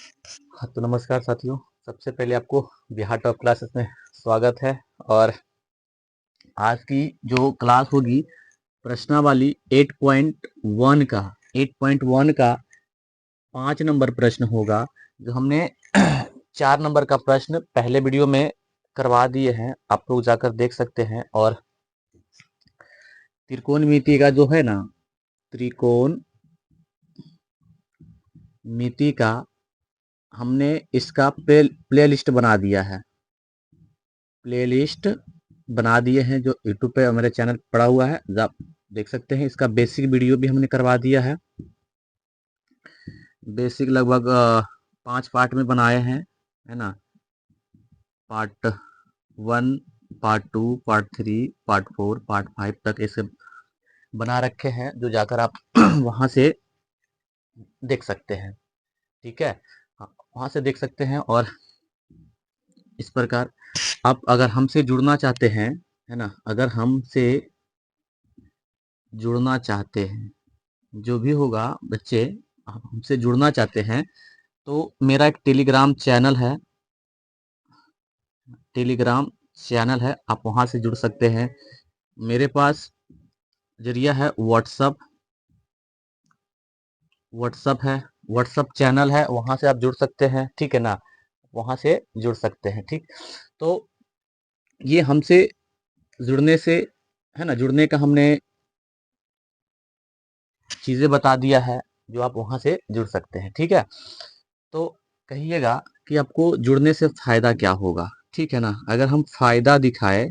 हाँ, तो नमस्कार साथियों। सबसे पहले आपको बिहार टॉप क्लासेस में स्वागत है। और आज की जो क्लास होगी प्रश्नावली 8.1 का 8.1 का 5 नंबर प्रश्न होगा, जो हमने 4 नंबर का प्रश्न पहले वीडियो में करवा दिए हैं, आप लोग जाकर देख सकते हैं। और त्रिकोणमिति का जो है ना, त्रिकोण मिति का हमने इसका प्ले लिस्ट बना दिया है, प्ले लिस्ट बना दिए हैं, जो यूट्यूब पे मेरे चैनल पड़ा हुआ है, आप देख सकते हैं। इसका बेसिक वीडियो भी हमने करवा दिया है। बेसिक लगभग 5 पार्ट में बनाए हैं, है ना। Part 1, part 2, part 3, part 4, part 5 तक ऐसे बना रखे हैं, जो जाकर आप वहां से देख सकते हैं। ठीक है, हाँ, वहां से देख सकते हैं। और इस प्रकार आप अगर हमसे जुड़ना चाहते हैं, है ना, अगर हमसे जुड़ना चाहते हैं, जो भी होगा बच्चे, आप हमसे जुड़ना चाहते हैं तो मेरा एक टेलीग्राम चैनल है, टेलीग्राम चैनल है, आप वहां से जुड़ सकते हैं। मेरे पास जरिया है व्हाट्सअप, व्हाट्सअप है, व्हाट्सअप चैनल है, वहां से आप जुड़ सकते हैं। ठीक है ना, वहां से जुड़ सकते हैं। ठीक, तो ये हमसे जुड़ने से, है ना, जुड़ने का हमने चीजें बता दिया है, जो आप वहां से जुड़ सकते हैं। ठीक है, तो कहिएगा कि आपको जुड़ने से फायदा क्या होगा। ठीक है ना, अगर हम फायदा दिखाए,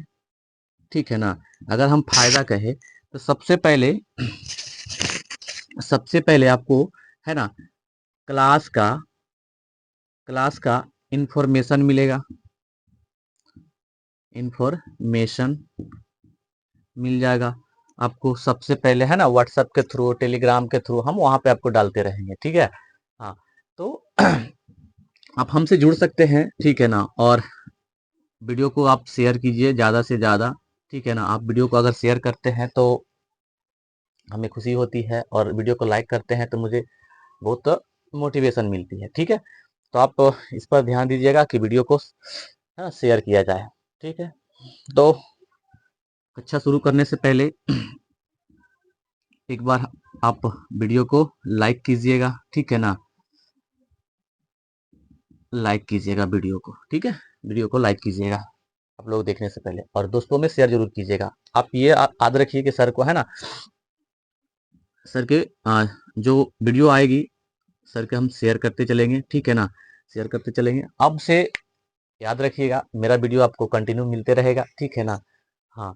ठीक है ना, अगर हम फायदा कहे तो सबसे पहले आपको, है ना, क्लास का क्लास का इंफॉर्मेशन मिलेगा, इंफॉर्मेशन मिल जाएगा आपको सबसे पहले, है ना। व्हाट्सएप के थ्रू, टेलीग्राम के थ्रू हम वहां पे आपको डालते रहेंगे। ठीक है, हाँ, तो आप हमसे जुड़ सकते हैं। ठीक है ना, और वीडियो को आप शेयर कीजिए ज़्यादा से ज़्यादा। ठीक है ना, आप वीडियो को अगर शेयर करते हैं तो हमें खुशी होती है, और वीडियो को लाइक करते हैं तो मुझे बहुत मोटिवेशन मिलती है। ठीक है, तो आप इस पर ध्यान दीजिएगा कि वीडियो को, है ना, शेयर किया जाए। ठीक है, तो कक्षा शुरू करने से पहले एक बार आप वीडियो को लाइक कीजिएगा। ठीक है ना, लाइक कीजिएगा वीडियो को। ठीक है, वीडियो को लाइक कीजिएगा आप लोग देखने से पहले, और दोस्तों में शेयर जरूर कीजिएगा। आप ये याद रखिए कि सर को, है ना, सर के जो वीडियो आएगी सर के हम शेयर करते चलेंगे। ठीक है ना, शेयर करते चलेंगे। अब से याद रखिएगा, मेरा वीडियो आपको कंटिन्यू मिलते रहेगा। ठीक है ना, हाँ,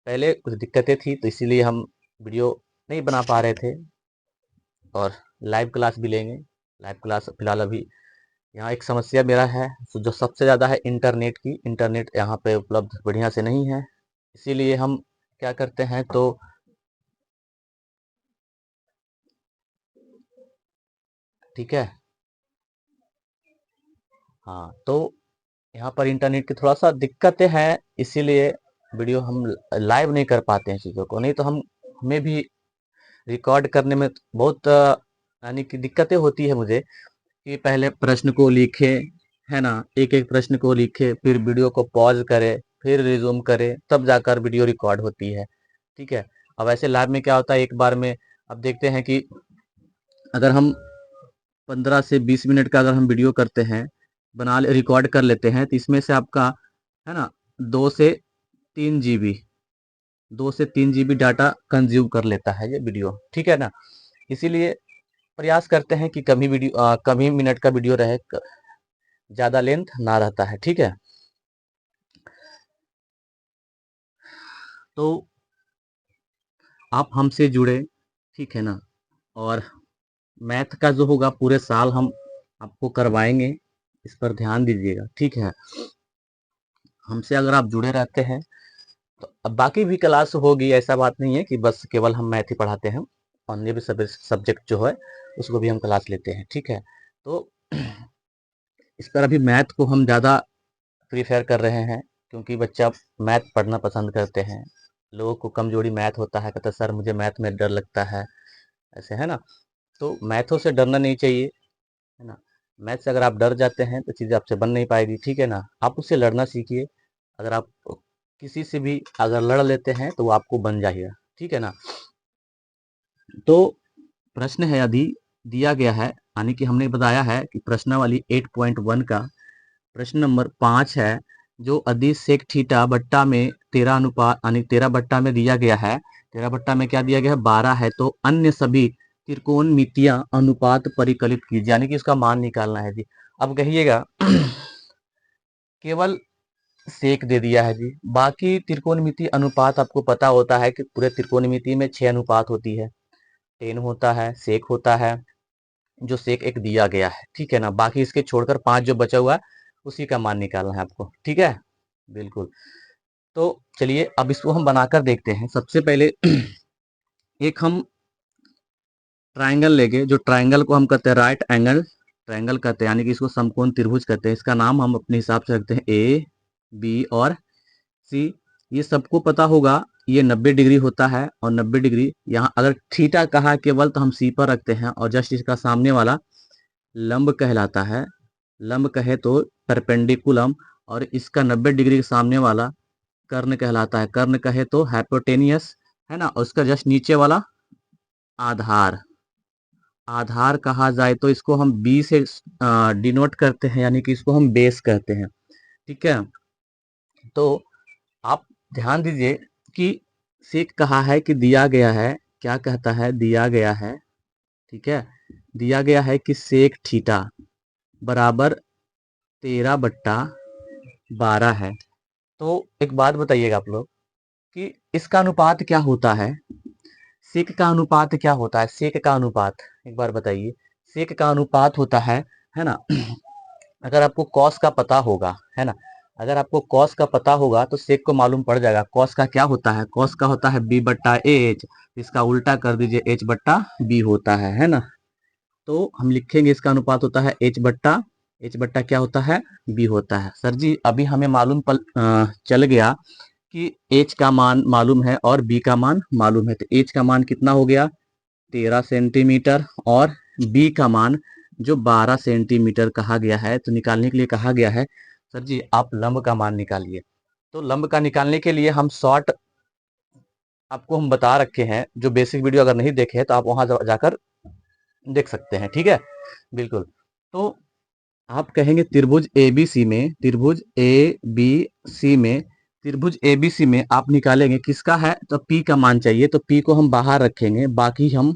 पहले कुछ दिक्कतें थी तो इसीलिए हम वीडियो नहीं बना पा रहे थे, और लाइव क्लास भी लेंगे। लाइव क्लास फिलहाल अभी यहाँ एक समस्या मेरा है, जो सबसे ज़्यादा है इंटरनेट की। इंटरनेट यहाँ पे उपलब्ध बढ़िया से नहीं है, इसीलिए हम क्या करते हैं, तो ठीक है, हाँ, तो यहाँ पर इंटरनेट की थोड़ा सा दिक्कतें हैं, इसीलिए वीडियो हम लाइव नहीं कर पाते हैं चीज़ों को। नहीं तो हम हमें भी रिकॉर्ड करने में बहुत यानी कि दिक्कतें होती है मुझे, कि पहले प्रश्न को लिखे, है ना, एक एक प्रश्न को लिखे, फिर वीडियो को पॉज करे, फिर रिज्यूम करे, तब जाकर वीडियो रिकॉर्ड होती है। ठीक है, अब ऐसे लाइव में क्या होता है, एक बार में अब देखते हैं कि अगर हम 15 से 20 मिनट का अगर हम वीडियो करते हैं, रिकॉर्ड कर लेते हैं, तो इसमें से आपका, है ना, 2 से 3 GB 2 से 3 GB डाटा कंज्यूम कर लेता है ये वीडियो। ठीक है ना, इसीलिए प्रयास करते हैं कि कभी मिनट का वीडियो रहे, ज़्यादा लेंथ ना रहता है। ठीक है, तो आप हमसे जुड़े। ठीक है ना, और मैथ का जो होगा पूरे साल हम आपको करवाएंगे, इस पर ध्यान दीजिएगा। ठीक है, हमसे अगर आप जुड़े रहते हैं तो अब बाकी भी क्लास होगी, ऐसा बात नहीं है कि बस केवल हम मैथ ही पढ़ाते हैं, अन्य भी सब्जेक्ट जो है उसको भी हम क्लास लेते हैं। ठीक है, तो इस पर अभी मैथ को हम ज़्यादा प्रीफेयर कर रहे हैं, क्योंकि बच्चा मैथ पढ़ना पसंद करते हैं। लोगों को कमजोरी मैथ होता है, कहते सर मुझे मैथ में डर लगता है, ऐसे, है ना। तो मैथों से डरना नहीं चाहिए, है ना। मैथ से अगर आप डर जाते हैं तो चीज़ें आपसे बन नहीं पाएगी, ठीक है ना। आप उससे लड़ना सीखिए। अगर आप किसी से भी अगर लड़ लेते हैं तो वो आपको बन जाएगा, ठीक है ना। तो प्रश्न है यदि दिया गया है, यानी कि हमने बताया है कि प्रश्नावली 8.1 का प्रश्न नंबर 5 है, जो अदिश सेक थीटा बट्टा में 13 अनुपात यानी 13 बट्टा में दिया गया है, 13 बट्टा में क्या दिया गया है 12 है, तो अन्य सभी त्रिकोणमितियां अनुपात परिकलित कीजिए, यानी कि इसका मान निकालना है जी। अब कहिएगा केवल सेक दे दिया है जी, बाकी त्रिकोणमिति अनुपात आपको पता होता है कि पूरे त्रिकोणमिति में 6 अनुपात होती है, टेन होता है, सेक होता है, जो सेक एक दिया गया है, ठीक है ना। बाकी इसके छोड़कर 5 जो बचा हुआ है उसी का मान निकालना है आपको, ठीक है। बिल्कुल। तो चलिए अब इसको हम बनाकर देखते हैं। सबसे पहले एक हम ट्राइंगल लेंगे, जो ट्राइंगल को हम कहते हैं राइट एंगल ट्राइंगल कहते हैं, यानी कि इसको समकोण त्रिभुज कहते हैं। इसका नाम हम अपने हिसाब से रखते हैं ए, बी और सी। ये सबको पता होगा, ये 90 डिग्री होता है और 90 डिग्री यहाँ अगर थीटा कहा केवल तो हम सी पर रखते हैं, और जस्ट इसका सामने वाला लंब कहलाता है। लंब कहे तो परपेंडिकुलम, और इसका 90 डिग्री के सामने वाला कर्ण कहलाता है। कर्ण कहे तो हाइपोटेनियस, है ना। और उसका जस्ट नीचे वाला आधार, आधार कहा जाए तो इसको हम बी से डिनोट करते हैं, यानी कि इसको हम बेस कहते हैं, ठीक है। तो आप ध्यान दीजिए कि सेक कहा है कि दिया गया है, क्या कहता है, दिया गया है, ठीक है। दिया गया है कि सेक थीटा बराबर 13 बट्टा 12 है। तो एक बात बताइएगा आप लोग कि इसका अनुपात क्या होता है, सेक का अनुपात क्या होता है, सेक का अनुपात एक बार बताइए। सेक का अनुपात होता है ना। अगर आपको कॉस का पता होगा, है ना, अगर आपको कॉस का पता होगा तो सेक को मालूम पड़ जाएगा। कॉस का क्या होता है, कॉस का होता है बी बट्टा एच, इसका उल्टा कर दीजिए एच बट्टा बी होता है ना। तो हम लिखेंगे इसका अनुपात होता है एच बट्टा क्या होता है, बी होता है। सर जी अभी हमें मालूम चल गया कि एच का मान मालूम है और बी का मान मालूम है। तो एच का मान कितना हो गया 13 सेंटीमीटर, और बी का मान जो 12 सेंटीमीटर कहा गया है, तो निकालने के लिए कहा गया है सर जी आप लंब का मान निकालिए। तो लंब का निकालने के लिए हम शॉर्ट आपको हम बता रखे हैं, जो बेसिक वीडियो अगर नहीं देखे हैं तो आप वहां जाकर देख सकते हैं, ठीक है। बिल्कुल। तो आप कहेंगे त्रिभुज एबीसी में, त्रिभुज ए बी सी में, त्रिभुज एबीसी में आप निकालेंगे किसका है, तो पी का मान चाहिए। तो पी को हम बाहर रखेंगे, बाकी हम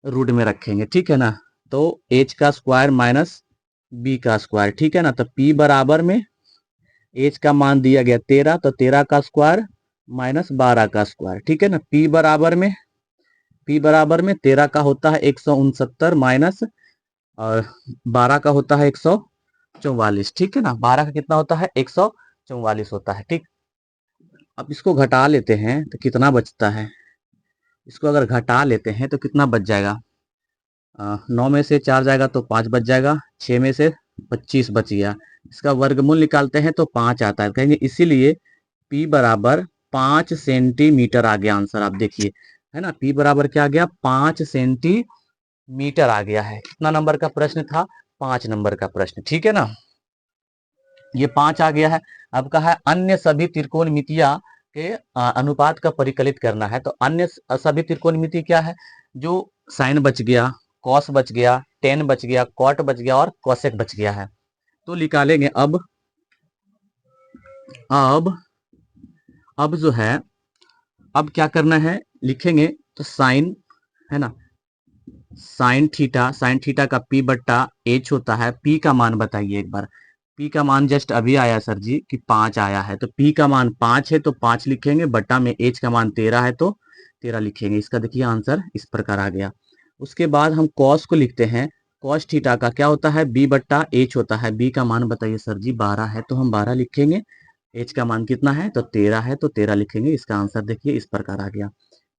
रूट में रखेंगे, ठीक है ना। तो एच का स्क्वायर माइनस बी का स्क्वायर, ठीक है ना। तो पी बराबर में एच का मान दिया गया 13, तो 13 का स्क्वायर माइनस 12 का स्क्वायर, ठीक है ना। पी बराबर में 13 का होता है 169 माइनस, और 12 का होता है 144, ठीक है ना। 12 का कितना होता है 144 होता है, ठीक। अब इसको घटा लेते हैं तो कितना बचता है, इसको अगर घटा लेते हैं तो कितना बच जाएगा, 9 में से 4 जाएगा तो 5 बच जाएगा, 6 में से 25 बच गया। इसका वर्गमूल निकालते हैं तो 5 आता है, कहेंगे इसीलिए P बराबर 5 सेंटीमीटर आ गया आंसर। आप देखिए, है ना, P बराबर क्या आ गया 5 सेंटीमीटर आ गया है। कितना नंबर का प्रश्न था, 5 नंबर का प्रश्न, ठीक है ना। ये 5 आ गया है। अब कहा है अन्य सभी त्रिकोणमितियां के अनुपात का परिकलित करना है। तो अन्य सभी त्रिकोणमिति क्या है, जो साइन बच गया, कॉस बच गया, टेन बच गया, कॉट बच गया और कोसेक बच गया है। तो निकालेंगे अब अब जो है, अब क्या करना है लिखेंगे, तो साइन, है ना, साइन थीटा का पी बट्टा एच होता है। पी का मान बताइए एक बार। पी का मान जस्ट अभी आया सर जी कि 5 आया है, तो पी का मान 5 है तो 5 लिखेंगे, बट्टा में एच का मान 13 है तो 13 लिखेंगे। इसका देखिए आंसर इस प्रकार आ गया। उसके बाद हम कॉस को लिखते हैं। कॉस थीटा का क्या होता है, बी बट्टा एच होता है। बी का मान बताइए सर जी 12 है तो हम 12 लिखेंगे। एच का मान कितना है, तो 13 है तो 13 लिखेंगे। इसका आंसर देखिए इस प्रकार आ गया,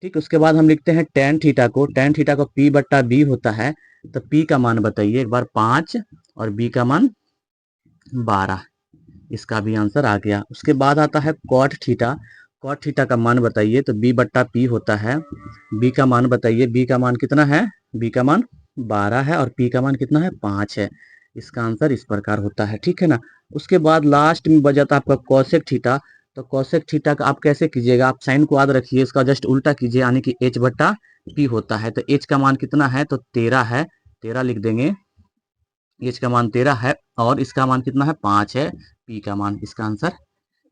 ठीक। उसके बाद हम लिखते हैं टेन थीटा को पी बट्टा बी होता है। तो पी का मान बताइए एक बार 5 और बी का मान 12, इसका भी आंसर आ गया। उसके बाद आता है कॉट थीटा का मान बताइए। तो बी बट्टा पी होता है। बी का मान बताइए, बी का मान कितना है, बी का मान 12 है और पी का मान कितना है 5 है। इसका आंसर इस प्रकार होता है, ठीक है ना। उसके बाद लास्ट में बच जाता है आपका कॉसेक थीटा। तो कॉसेक थीटा का आप कैसे कीजिएगा, आप साइन को याद रखिए, इसका जस्ट उल्टा कीजिए, यानी कि एच बट्टा पी होता है। तो एच का मान कितना है, तो 13 है, 13 लिख देंगे। एच का मान 13 है और इसका मान कितना है 5 है, पी का मान। इसका आंसर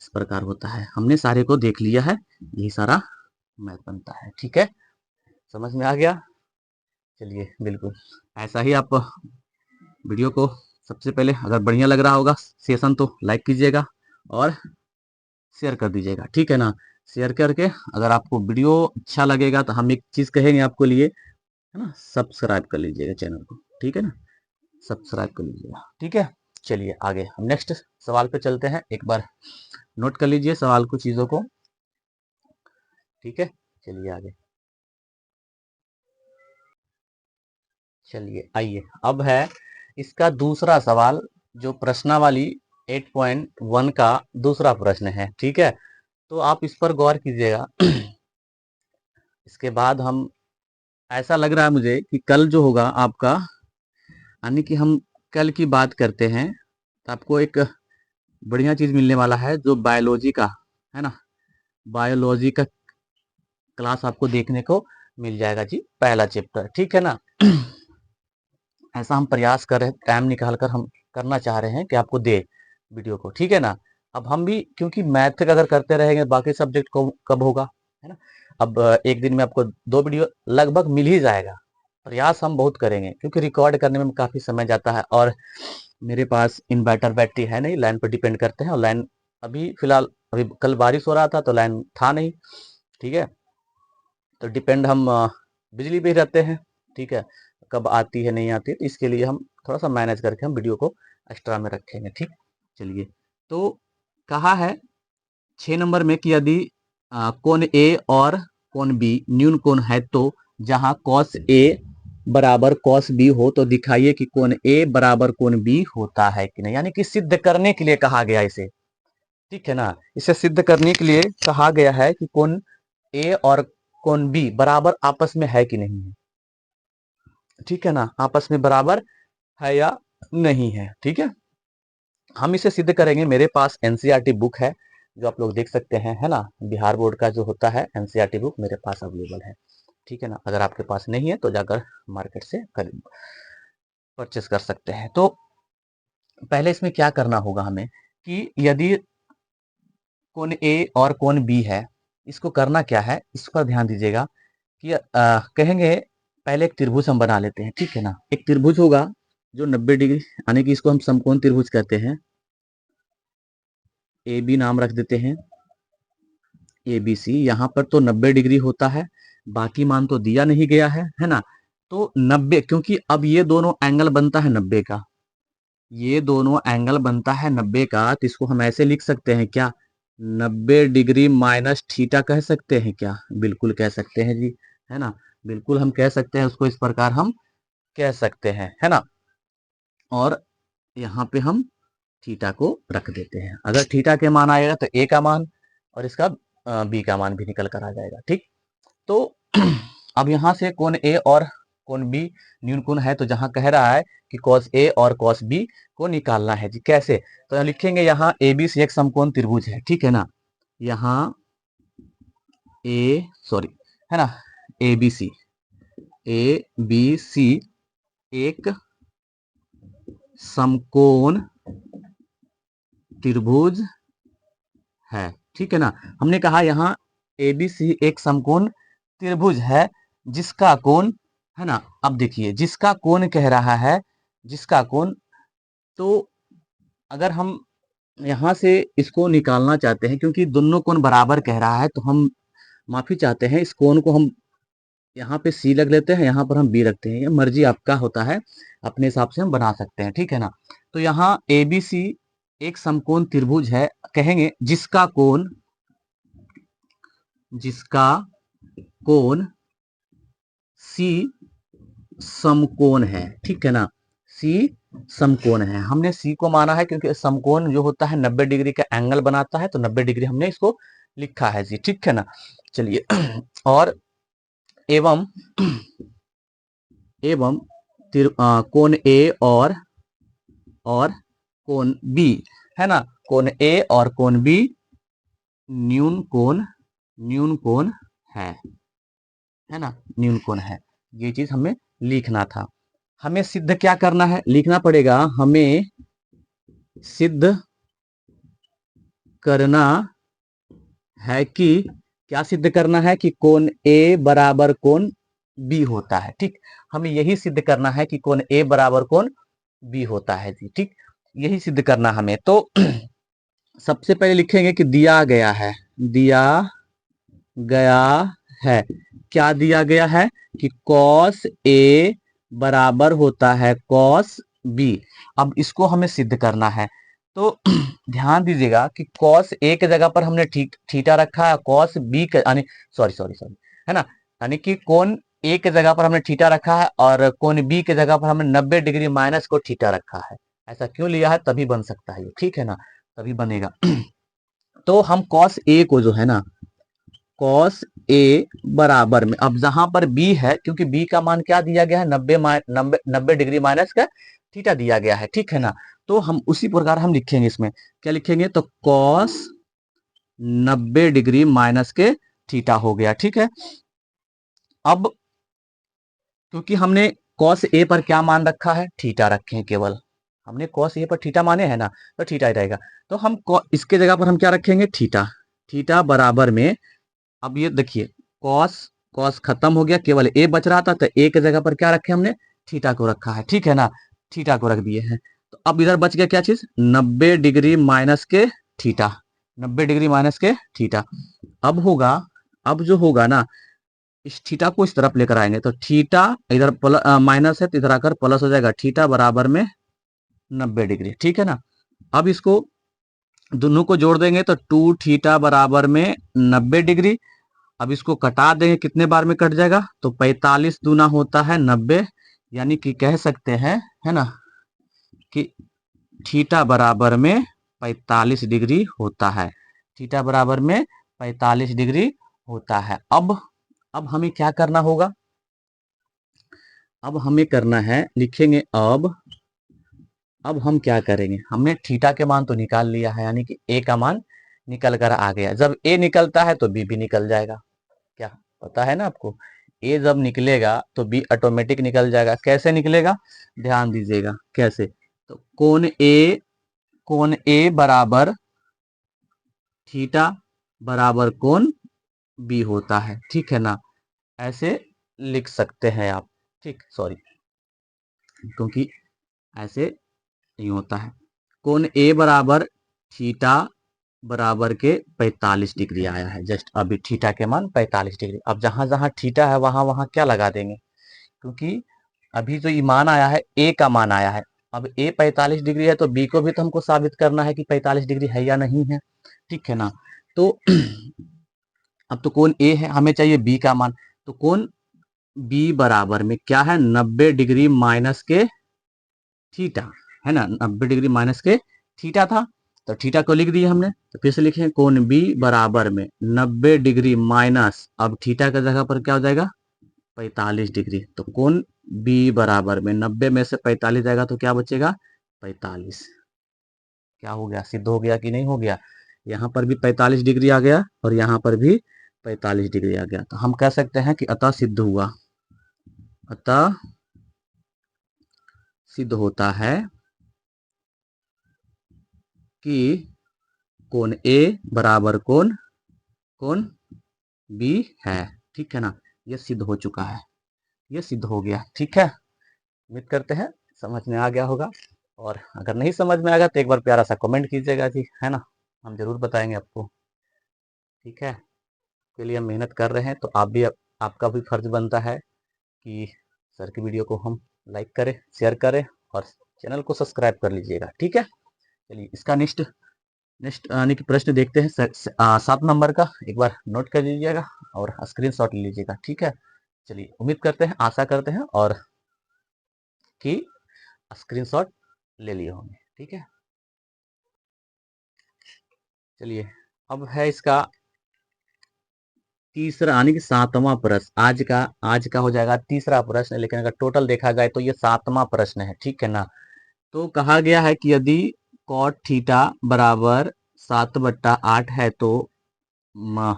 इस प्रकार होता है। हमने सारे को देख लिया है, यही सारा मैथ बनता है, ठीक है, समझ में आ गया। चलिए बिल्कुल ऐसा ही आप वीडियो को सबसे पहले अगर बढ़िया लग रहा होगा सेशन तो लाइक कीजिएगा और शेयर कर दीजिएगा, ठीक है ना। शेयर करके अगर आपको वीडियो अच्छा लगेगा तो हम एक चीज़ कहेंगे आपको लिए, है ना, सब्सक्राइब कर लीजिएगा चैनल को, ठीक है ना, सब्सक्राइब कर लीजिएगा, ठीक है। चलिए आगे हम नेक्स्ट सवाल पे चलते हैं, एक बार नोट कर लीजिए सवाल को, चीज़ों को, ठीक है। चलिए आगे, चलिए आइए, अब है इसका दूसरा सवाल, जो प्रश्नावली 8.1 का दूसरा प्रश्न है, ठीक है। तो आप इस पर गौर कीजिएगा। इसके बाद हम, ऐसा लग रहा है मुझे कि कल जो होगा आपका, यानी कि हम कल की बात करते हैं तो आपको एक बढ़िया चीज़ मिलने वाला है, जो बायोलॉजी का है ना, बायोलॉजी का क्लास आपको देखने को मिल जाएगा जी, पहला चैप्टर, ठीक है ना। ऐसा हम प्रयास कर रहे हैं, टाइम निकाल कर हम करना चाह रहे हैं कि आपको दे वीडियो को, ठीक है ना। अब हम भी क्योंकि मैथ अगर करते रहेंगे बाकी सब्जेक्ट को कब होगा, है ना। अब एक दिन में आपको 2 वीडियो लगभग मिल ही जाएगा। प्रयास हम बहुत करेंगे क्योंकि रिकॉर्ड करने में काफ़ी समय जाता है, और मेरे पास इन्वर्टर बैटरी है नहीं, लाइन पर डिपेंड करते हैं, और लाइन अभी फिलहाल, अभी कल बारिश हो रहा था तो लाइन था नहीं, ठीक है। तो डिपेंड हम बिजली पे ही रहते हैं, ठीक है, कब आती है नहीं आती है, तो इसके लिए हम थोड़ा सा मैनेज करके हम वीडियो को एक्स्ट्रा में रखेंगे, ठीक। चलिए, तो कहा है 6 नंबर में कि यदि कोण ए और कोण बी न्यून कोण है, तो जहां कॉस ए बराबर कॉस बी हो तो दिखाइए कि कोण ए बराबर कोण बी होता है कि नहीं, यानी कि सिद्ध करने के लिए कहा गया इसे, ठीक है ना। इसे सिद्ध करने के लिए कहा गया है कि कोण ए और कोण बी बराबर आपस में है कि नहीं है, ठीक है ना, आपस में बराबर है या नहीं है, ठीक है। हम इसे सिद्ध करेंगे, मेरे पास एनसीईआरटी बुक है जो आप लोग देख सकते हैं, है ना, बिहार बोर्ड का जो होता है एनसीईआरटी बुक मेरे पास अवेलेबल है, ठीक है ना। अगर आपके पास नहीं है तो जाकर मार्केट से खरीद परचेस कर सकते हैं। तो पहले इसमें क्या करना होगा हमें, कि यदि कोण ए और कोण बी है, इसको करना क्या है, इस पर ध्यान दीजिएगा कि कहेंगे पहले एक त्रिभुज हम बना लेते हैं, ठीक है ना। एक त्रिभुज होगा जो 90 डिग्री, यानी कि इसको हम समकोण त्रिभुज कहते हैं, ए बी नाम रख देते हैं, ए बी सी। यहाँ पर तो 90 डिग्री होता है, बाकी मान तो दिया नहीं गया है ना। तो 90, क्योंकि अब ये दोनों एंगल बनता है 90 का, ये दोनों एंगल बनता है 90 का, तो इसको हम ऐसे लिख सकते हैं क्या, 90 डिग्री माइनस थीटा कह सकते हैं क्या, बिल्कुल कह सकते हैं जी, है ना। बिल्कुल हम कह सकते हैं उसको, इस प्रकार हम कह सकते हैं, है ना। और यहाँ पे हम थीटा को रख देते हैं। अगर थीटा के मान आएगा तो ए का मान और इसका बी का मान भी निकल कर आ जाएगा, ठीक। तो अब यहाँ से कोण ए और कोण बी न्यून कोण है, तो जहां कह रहा है कि cos ए और cos बी को निकालना है जी, कैसे, तो हम लिखेंगे यहाँ ए बी सी एक समकोण त्रिभुज है, ठीक है ना। यहाँ ए सॉरी, है ना, A B C, A B C एक समकोण त्रिभुज है, ठीक है ना। हमने कहा यहाँ एबीसी एक समकोण त्रिभुज है जिसका कोण, है ना। अब देखिए जिसका कोण कह रहा है, जिसका कोण, तो अगर हम यहाँ से इसको निकालना चाहते हैं, क्योंकि दोनों कोण बराबर कह रहा है, तो हम माफी चाहते हैं, इस कोण को हम यहाँ पे सी लग लेते हैं, यहाँ पर हम बी रखते हैं, ये मर्जी आपका होता है, अपने हिसाब से हम बना सकते हैं, ठीक है ना। तो यहाँ ए बी सी एक समकोण त्रिभुज है, कहेंगे जिसका कोण, जिसका कोण सी समकोण है, ठीक है ना, सी समकोण है। हमने सी को माना है क्योंकि समकोण जो होता है 90 डिग्री का एंगल बनाता है, तो 90 डिग्री हमने इसको लिखा है जी, ठीक है ना। चलिए और एवं एवं कोण ए और कोण बी, है ना, कोण ए और कोण बी न्यून कोण है ना, न्यून कोण है। ये चीज हमें लिखना था। हमें सिद्ध क्या करना है, लिखना पड़ेगा, हमें सिद्ध करना है कि, क्या सिद्ध करना है कि कोण ए बराबर कोण बी होता है। ठीक, हमें यही सिद्ध करना है कि कोण ए बराबर कोण बी होता है जी। ठीक, यही सिद्ध करना हमें। तो सबसे पहले लिखेंगे कि दिया गया है, दिया गया है, क्या दिया गया है कि cos A बराबर होता है cos B। अब इसको हमें सिद्ध करना है। तो ध्यान दीजिएगा कि cos A के जगह पर हमने थीटा रखा है, cos B के यानी सॉरी है ना, यानी कि कोण A के जगह पर हमने थीटा रखा है और कोण B के जगह पर हमने 90 डिग्री माइनस को थीटा रखा है। ऐसा क्यों लिया है, तभी बन सकता है ये, ठीक है ना, तभी बनेगा। तो हम cos A को जो है ना, cos A बराबर में, अब जहां पर B है, क्योंकि B का मान क्या दिया गया है, 90 डिग्री माइनस का थीटा दिया गया है, ठीक है ना। तो हम उसी प्रकार हम लिखेंगे, इसमें क्या लिखेंगे, तो cos 90 डिग्री माइनस के थीटा हो गया, ठीक है। अब क्योंकि हमने cos A पर क्या मान रखा है, थीटा रखे हैं, केवल हमने cos A पर थीटा माने है ना, तो थीटा ही रहेगा। तो हम इसके जगह पर हम क्या रखेंगे, थीटा, थीटा बराबर में, अब ये देखिए कॉस खत्म हो गया, केवल ए बच रहा था, तो ए के जगह पर क्या रखे हमने, थीटा को रखा है, ठीक है ना, थीटा को रख दिए हैं। तो अब इधर बच गया क्या चीज, 90 डिग्री माइनस के थीटा, 90 डिग्री माइनस के थीटा। अब होगा, अब जो होगा ना, इस थीटा को इस तरफ लेकर आएंगे, तो थीटा इधर माइनस है तो इधर आकर प्लस हो जाएगा, थीटा बराबर में 90 डिग्री, ठीक है ना। अब इसको दोनों को जोड़ देंगे तो 2 थीटा बराबर में 90 डिग्री। अब इसको कटा देंगे, कितने बार में कट जाएगा, तो 45 दूना होता है 90, यानी कि कह सकते हैं, है ना, कि थीटा बराबर में 45 डिग्री होता है, थीटा बराबर में 45 डिग्री होता है। अब हमें क्या करना होगा, अब हमें करना है, लिखेंगे अब हम क्या करेंगे, हमने थीटा के मान तो निकाल लिया है, यानी कि ए का मान निकल कर आ गया। जब ए निकलता है तो बी भी निकल जाएगा, क्या पता है ना आपको, ए जब निकलेगा तो बी ऑटोमेटिक निकल जाएगा। कैसे निकलेगा, ध्यान दीजिएगा कैसे, तो कोण ए बराबर थीटा बराबर कोण बी होता है, ठीक है ना, ऐसे लिख सकते हैं आप, ठीक, सॉरी, क्योंकि ऐसे नहीं होता है। कोण ए बराबर थीटा बराबर के 45 डिग्री आया है, जस्ट अभी थीटा के मान 45 डिग्री। अब जहां जहां थीटा है वहां वहां क्या लगा देंगे, क्योंकि अभी जो ये मान आया है, ए का मान आया है, अब ए 45 डिग्री है तो बी को भी तो हमको साबित करना है कि 45 डिग्री है या नहीं है, ठीक है ना। तो अब तो कोण ए है, हमें चाहिए बी का मान, तो कोण बी बराबर में क्या है, 90 डिग्री माइनस के थीटा, है ना, 90 डिग्री माइनस के थीटा था, तो थीटा को लिख दिया हमने। तो फिर से लिखें, कोण बी बराबर में 90 डिग्री माइनस, अब थीटा की जगह पर क्या हो जाएगा, 45 डिग्री। तो कोण बी बराबर में 90 में से 45 जाएगा तो क्या बचेगा, 45। क्या हो गया, सिद्ध हो गया कि नहीं हो गया, यहाँ पर भी 45 डिग्री आ गया और यहाँ पर भी 45 डिग्री आ गया। तो हम कह सकते हैं कि अतः सिद्ध हुआ, अतः सिद्ध होता है कि कोण ए बराबर कोण बी है, ठीक है ना, ये सिद्ध हो चुका है, ये सिद्ध हो गया, ठीक है। उम्मीद करते हैं समझ में आ गया होगा, और अगर नहीं समझ में आएगा तो एक बार प्यारा सा कमेंट कीजिएगा जी, है ना, हम जरूर बताएंगे आपको, ठीक है। के लिए हम मेहनत कर रहे हैं, तो आप भी, आपका भी फर्ज बनता है कि सर की वीडियो को हम लाइक करें, शेयर करें और चैनल को सब्सक्राइब कर लीजिएगा, ठीक है। चलिए इसका नेक्स्ट नेक्स्ट यानी कि प्रश्न देखते हैं, 7 नंबर का, एक बार नोट कर लीजिएगा और स्क्रीनशॉट ले लीजिएगा, ठीक है। चलिए उम्मीद करते हैं, आशा करते हैं और कि स्क्रीनशॉट ले लिए होंगे, ठीक है। चलिए अब है इसका तीसरा यानी कि सातवां प्रश्न आज का हो जाएगा तीसरा प्रश्न, लेकिन अगर टोटल देखा जाए तो ये सातवां प्रश्न है, ठीक है ना। तो कहा गया है कि यदि कॉट थीटा बराबर 7/8 है तो म-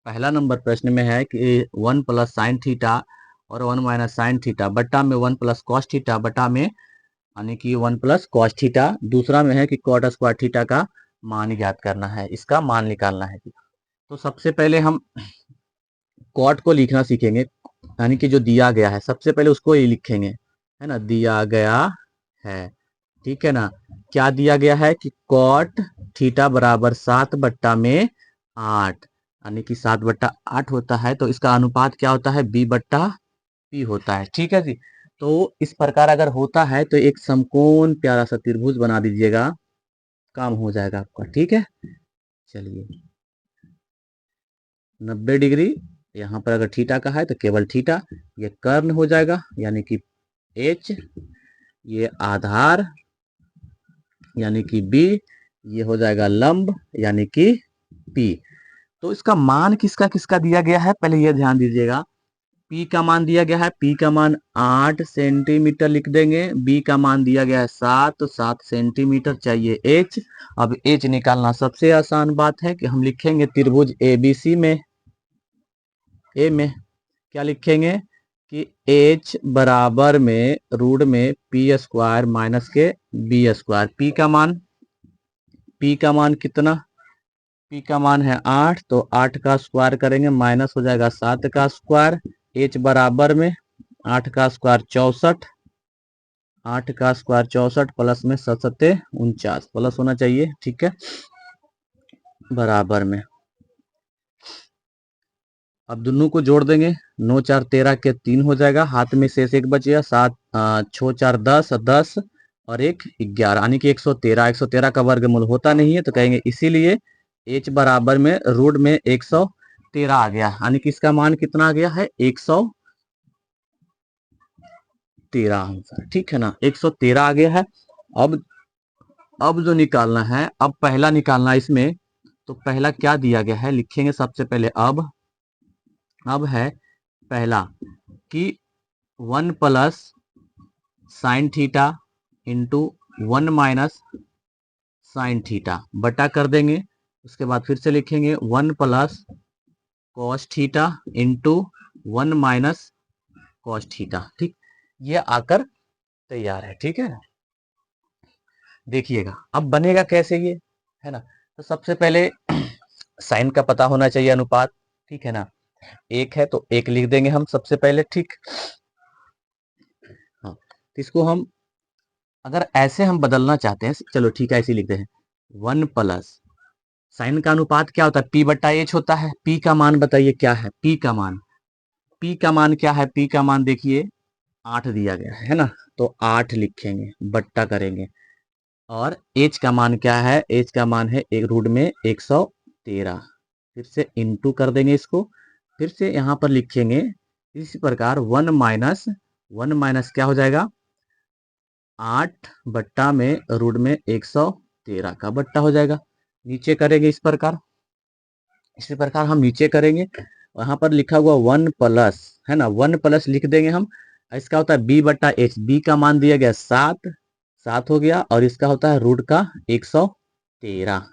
पहला नंबर प्रश्न में है कि 1 + sin थीटा और 1 - sin थीटा बट्टा में 1 + cos थीटा बट्टा में यानी कि 1 + cos थीटा। दूसरा में है कि कॉट स्क्वायर थीटा का मान ज्ञात करना है, इसका मान निकालना है। तो सबसे पहले हम कॉट को लिखना सीखेंगे, यानी कि जो दिया गया है सबसे पहले उसको ही लिखेंगे, है ना। दिया गया है, ठीक है ना। क्या दिया गया है कि कॉट थीटा बराबर 7/8, यानी कि 7/8 होता है, तो इसका अनुपात क्या होता है, b/p होता है, ठीक है जी। तो इस प्रकार अगर होता है तो एक समकोण प्यारा सा त्रिभुज बना दीजिएगा, काम हो जाएगा आपका, ठीक है। चलिए 90 डिग्री, यहाँ पर अगर थीटा का है तो केवल थीटा, ये कर्ण हो जाएगा यानी कि एच, ये आधार यानी कि बी, ये हो जाएगा लंब यानी कि पी। तो इसका मान किसका किसका दिया गया है, पहले ये ध्यान दीजिएगा। पी का मान दिया गया है, पी का मान 8 सेंटीमीटर लिख देंगे, बी का मान दिया गया है 7, तो 7 सेंटीमीटर चाहिए एच। अब एच निकालना सबसे आसान बात है कि हम लिखेंगे त्रिभुज एबीसी में, ए में क्या लिखेंगे कि h बराबर में रूट में p² माइनस के b²। p का मान कितना, p का मान है 8, तो 8 का स्क्वायर करेंगे माइनस हो जाएगा 7 का स्क्वायर। h बराबर में 8 का स्क्वायर 64, 8 का स्क्वायर 64 प्लस में 7×7 = 49 प्लस होना चाहिए, ठीक है, बराबर में। अब दोनों को जोड़ देंगे, 9×4 = 13 के 3 हो जाएगा, हाथ में शेष एक बच गया, 7×6 = 10, 10 और 1 11, यानी कि 113। 113 का वर्गमूल होता नहीं है, तो कहेंगे इसीलिए h बराबर में रूट में 113 आ गया, यानी कि इसका मान कितना आ गया है, 113 आंसर, ठीक है ना, 113 आ गया है। अब जो निकालना है, अब पहला निकालना है इसमें, तो पहला क्या दिया गया है लिखेंगे सबसे पहले। अब है पहला कि 1 + sin theta into 1 - sin theta बटा कर देंगे। उसके बाद फिर से लिखेंगे 1 + cos theta into 1 - cos theta, ठीक। ये आकर तैयार है, ठीक है। देखिएगा अब बनेगा कैसे ये, है ना। तो सबसे पहले साइन का पता होना चाहिए, अनुपात, ठीक है ना। एक है तो एक लिख देंगे हम सबसे पहले, ठीक। हाँ, तो इसको हम अगर ऐसे हम बदलना चाहते हैं, चलो ठीक है ऐसे लिखते हैं। 1 + साइन का अनुपात क्या होता है, p/h होता है। p का मान बताइए क्या है, p का मान, p का मान क्या है, p का मान देखिए 8 दिया गया है ना, तो 8 लिखेंगे बट्टा करेंगे। और h का मान क्या है, h का मान है एक रूट में 113, फिर से इंटू कर देंगे इसको, फिर से यहाँ पर लिखेंगे इसी प्रकार 1 - क्या हो जाएगा, 8 बट्टा में रूट में 113 का बट्टा हो जाएगा। नीचे करेंगे इसी प्रकार हम नीचे करेंगे, वहां पर लिखा हुआ 1 + है ना, 1 + लिख देंगे हम। इसका होता है b/h, b का मान दिया गया 7, 7 हो गया, और इसका होता है रूट का 113।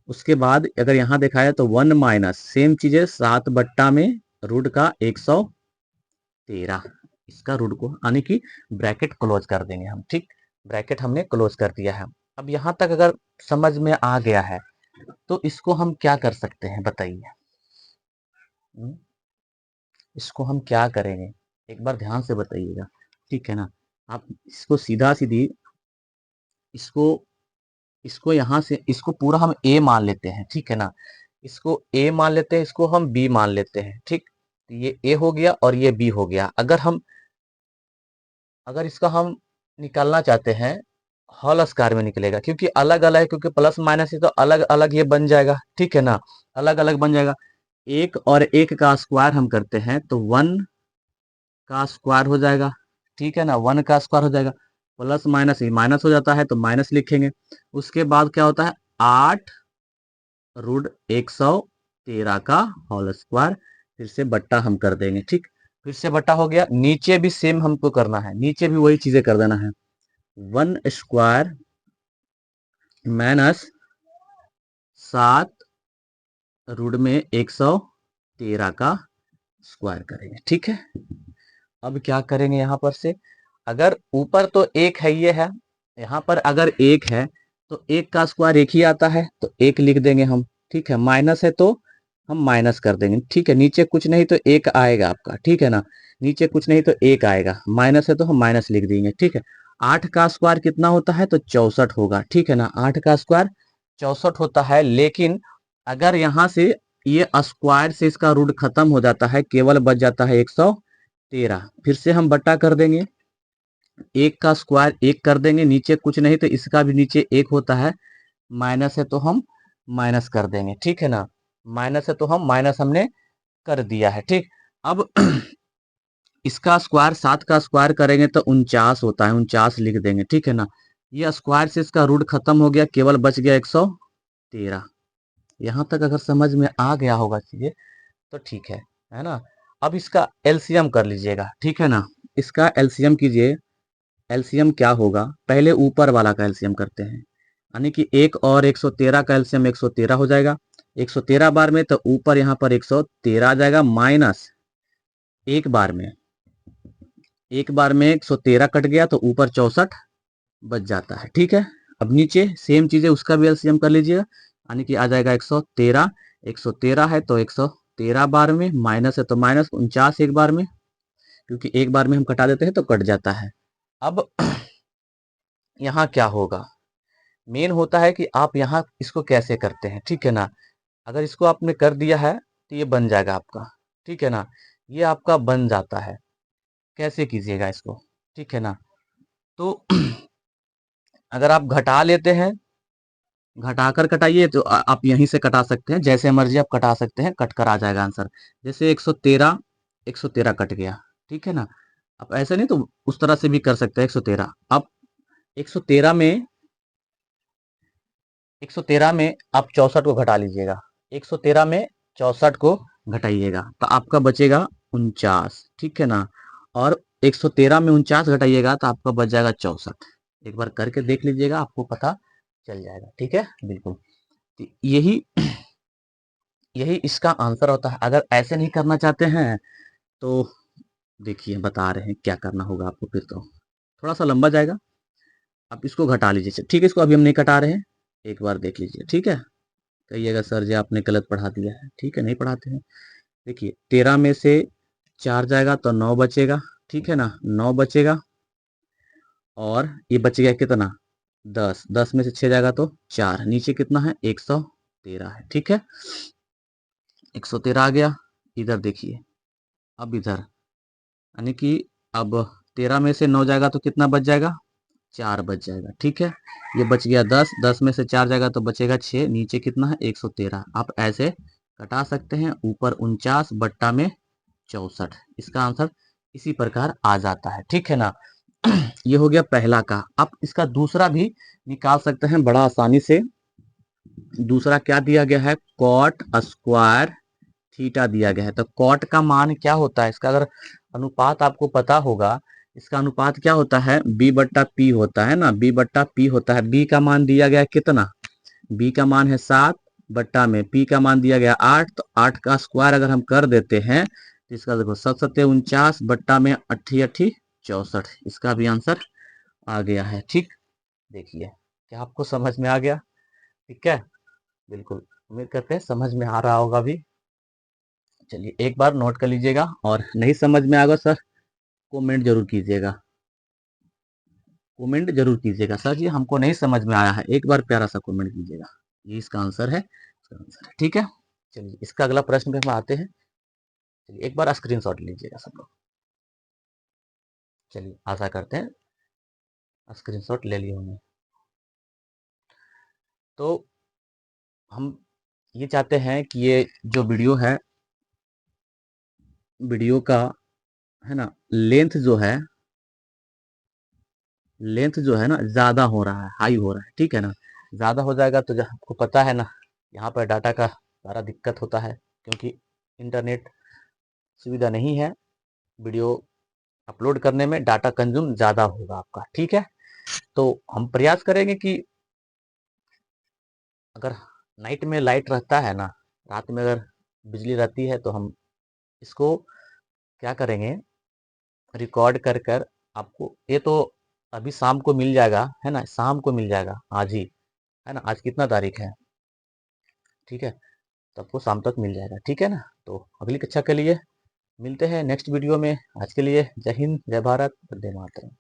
उसके बाद अगर यहाँ देखा है तो 1 - सेम चीज है, 7 बट्टा में रूट का 113, इसका रूट को यानी कि ब्रैकेट क्लोज कर देंगे हम, ठीक। ब्रैकेट हमने क्लोज कर दिया है। अब यहाँ तक अगर समझ में आ गया है तो इसको हम क्या कर सकते हैं बताइए। हम्म, इसको हम क्या करेंगे, एक बार ध्यान से बताइएगा, ठीक है ना। आप इसको सीधा सीधी इसको इसको यहाँ से इसको पूरा हम ए मान लेते हैं, ठीक है ना। इसको ए मान लेते हैं, इसको हम बी मान लेते हैं, ठीक। तो ये ए हो गया और ये बी हो गया। अगर इसका हम निकालना चाहते हैं, होल स्क्वायर में निकलेगा, क्योंकि अलग अलग है, क्योंकि प्लस माइनस है तो अलग अलग ये बन जाएगा, ठीक है ना, अलग अलग बन जाएगा। एक और एक का स्क्वायर हम करते हैं तो 1 का स्क्वायर हो जाएगा, ठीक है ना, 1 का स्क्वायर हो जाएगा। प्लस माइनस ही माइनस हो जाता है तो माइनस लिखेंगे। उसके बाद क्या होता है 8 रूट 113, 13 का होल स्क्वायर, फिर से बट्टा हम कर देंगे। ठीक, फिर से बट्टा हो गया। नीचे भी सेम हमको करना है, नीचे भी वही चीजें कर देना है। 1 स्क्वायर माइनस 7 रूट में 113 का स्क्वायर करेंगे। ठीक है, अब क्या करेंगे यहाँ पर से, अगर ऊपर तो एक है, ये है, यहाँ पर अगर एक है तो एक का स्क्वायर एक ही आता है, तो एक लिख देंगे हम। ठीक है, माइनस है तो हम माइनस कर देंगे। ठीक है, नीचे कुछ नहीं तो एक आएगा आपका। ठीक है ना, नीचे कुछ नहीं तो एक आएगा, माइनस है तो हम माइनस लिख देंगे। ठीक है, 8 का स्क्वायर कितना होता है, तो 64 होगा। ठीक है ना, 8 का स्क्वायर 64 होता है। लेकिन अगर यहाँ से ये स्क्वायर से इसका रूट खत्म हो जाता है, केवल बच जाता है 113। फिर से हम बट्टा कर देंगे, एक का स्क्वायर एक कर देंगे, नीचे कुछ नहीं तो इसका भी नीचे एक होता है, माइनस है तो हम माइनस कर देंगे। ठीक है ना, माइनस है तो हम माइनस हमने कर दिया है। ठीक, अब इसका स्क्वायर 7 का स्क्वायर करेंगे तो 49 होता है, 49 लिख देंगे। ठीक है ना, ये स्क्वायर से इसका रूट खत्म हो गया, केवल बच गया 113। यहाँ तक अगर समझ में आ गया होगा चीजें तो ठीक है ना। अब इसका एलसीएम कर लीजिएगा। ठीक है ना, इसका एलसीएम कीजिए। एलसीएम क्या होगा, पहले ऊपर वाला का एलसीएम करते हैं, यानी कि 1 और 113 का एलसीएम 113 हो जाएगा। 113 बार में तो ऊपर यहाँ पर 113 आ जाएगा, माइनस एक बार में, एक बार में 113 कट गया तो ऊपर 64 बच जाता है। ठीक है, अब नीचे सेम चीजें उसका भी एलसीएम कर लीजिएगा, यानी कि आ जाएगा 113। 113 है तो 113 बार में, माइनस है तो माइनस 49 एक बार में, क्योंकि एक बार में हम कटा देते हैं तो कट जाता है। अब यहाँ क्या होगा, मेन होता है कि आप यहाँ इसको कैसे करते हैं। ठीक है ना, अगर इसको आपने कर दिया है तो ये बन जाएगा आपका। ठीक है ना, ये आपका बन जाता है। कैसे कीजिएगा इसको, ठीक है ना, तो अगर आप घटा लेते हैं, घटाकर कटाइए तो आप यहीं से कटा सकते हैं, जैसे मर्जी आप कटा सकते हैं, कट कर आ जाएगा आंसर। जैसे 113, 113 कट गया। ठीक है ना, आप ऐसे नहीं तो उस तरह से भी कर सकते हैं। 113, अब 113 में 113 में आप 64 को घटा लीजिएगा। 113 में 64 को घटाइएगा तो आपका बचेगा 49। ठीक है ना, और 113 में 49 घटाइएगा तो आपका बच जाएगा 64। एक बार करके देख लीजिएगा, आपको पता चल जाएगा। ठीक है, बिल्कुल, तो यही यही इसका आंसर होता है। अगर ऐसे नहीं करना चाहते हैं तो देखिए बता रहे हैं क्या करना होगा आपको, फिर तो थोड़ा सा लंबा जाएगा। आप इसको घटा लीजिए। ठीक है, इसको अभी हम नहीं कटा रहे हैं, एक बार देख लीजिए। ठीक है, कहिएगा सर जी आपने गलत पढ़ा दिया है। ठीक है, नहीं पढ़ाते हैं। देखिए 13 में से 4 जाएगा तो 9 बचेगा। ठीक है ना, 9 बचेगा, और ये बच गया कितना, 10। 10 में से 6 जाएगा तो 4, नीचे कितना है, 113 है। ठीक है, 113 आ गया। इधर देखिए, अब इधर, यानी कि अब 13 में से 9 जाएगा तो कितना बच जाएगा, 4 बच जाएगा। ठीक है, ये बच गया 10। 10 में से 4 जाएगा तो बचेगा 6, नीचे कितना है, 113। आप ऐसे कटा सकते हैं, ऊपर 49 बट्टा में 64, इसका आंसर इसी प्रकार आ जाता है। ठीक है ना, ये हो गया पहला का। आप इसका दूसरा भी निकाल सकते हैं बड़ा आसानी से। दूसरा क्या दिया गया है, कॉट स्क्वायर थीटा दिया गया है। तो कॉट का मान क्या होता है, इसका अगर अनुपात आपको पता होगा, इसका अनुपात क्या होता है, बी बट्टा पी होता है ना, बी बट्टा पी होता है। बी का मान दिया गया कितना, बी का मान है 7 बट्टा में पी का मान दिया गया 8, तो 8 का स्क्वायर अगर हम कर देते हैं तो इसका देखो 7 7 49 बट्टा में 8 8 64, इसका भी आंसर आ गया है। ठीक, देखिए क्या आपको समझ में आ गया। ठीक है, बिल्कुल, उम्मीद करते हैं समझ में आ रहा होगा भी। चलिए एक बार नोट कर लीजिएगा, और नहीं समझ में आएगा सर कमेंट जरूर कीजिएगा, कमेंट जरूर कीजिएगा, सर जी हमको नहीं समझ में आया है, एक बार प्यारा सा कमेंट कीजिएगा। ये इसका आंसर है, इसका आंसर है। ठीक है, चलिए इसका अगला प्रश्न पे हम आते हैं। चलिए एक बार स्क्रीनशॉट लीजिएगा सब लोग। चलिए आशा करते हैं स्क्रीनशॉट ले लिए होंगे। तो हम ये चाहते हैं कि ये जो वीडियो है, वीडियो का है ना लेंथ जो है, लेंथ जो है ना ज़्यादा हो रहा है, हाई हो रहा है। ठीक है ना, ज़्यादा हो जाएगा तो आपको पता है ना, यहाँ पर डाटा का सारा दिक्कत होता है, क्योंकि इंटरनेट सुविधा नहीं है। वीडियो अपलोड करने में डाटा कंज्यूम ज़्यादा होगा आपका, ठीक है। तो हम प्रयास करेंगे कि अगर नाइट में लाइट रहता है ना, रात में अगर बिजली रहती है, तो हम इसको क्या करेंगे, रिकॉर्ड कर कर आपको, ये तो अभी शाम को मिल जाएगा, है ना, शाम को मिल जाएगा आज ही, है ना। आज कितना तारीख है, ठीक है, तो आपको शाम तक मिल जाएगा, ठीक है ना। तो अगली कक्षा के लिए मिलते हैं नेक्स्ट वीडियो में। आज के लिए जय हिंद, जय भारत, वंदे मातरम।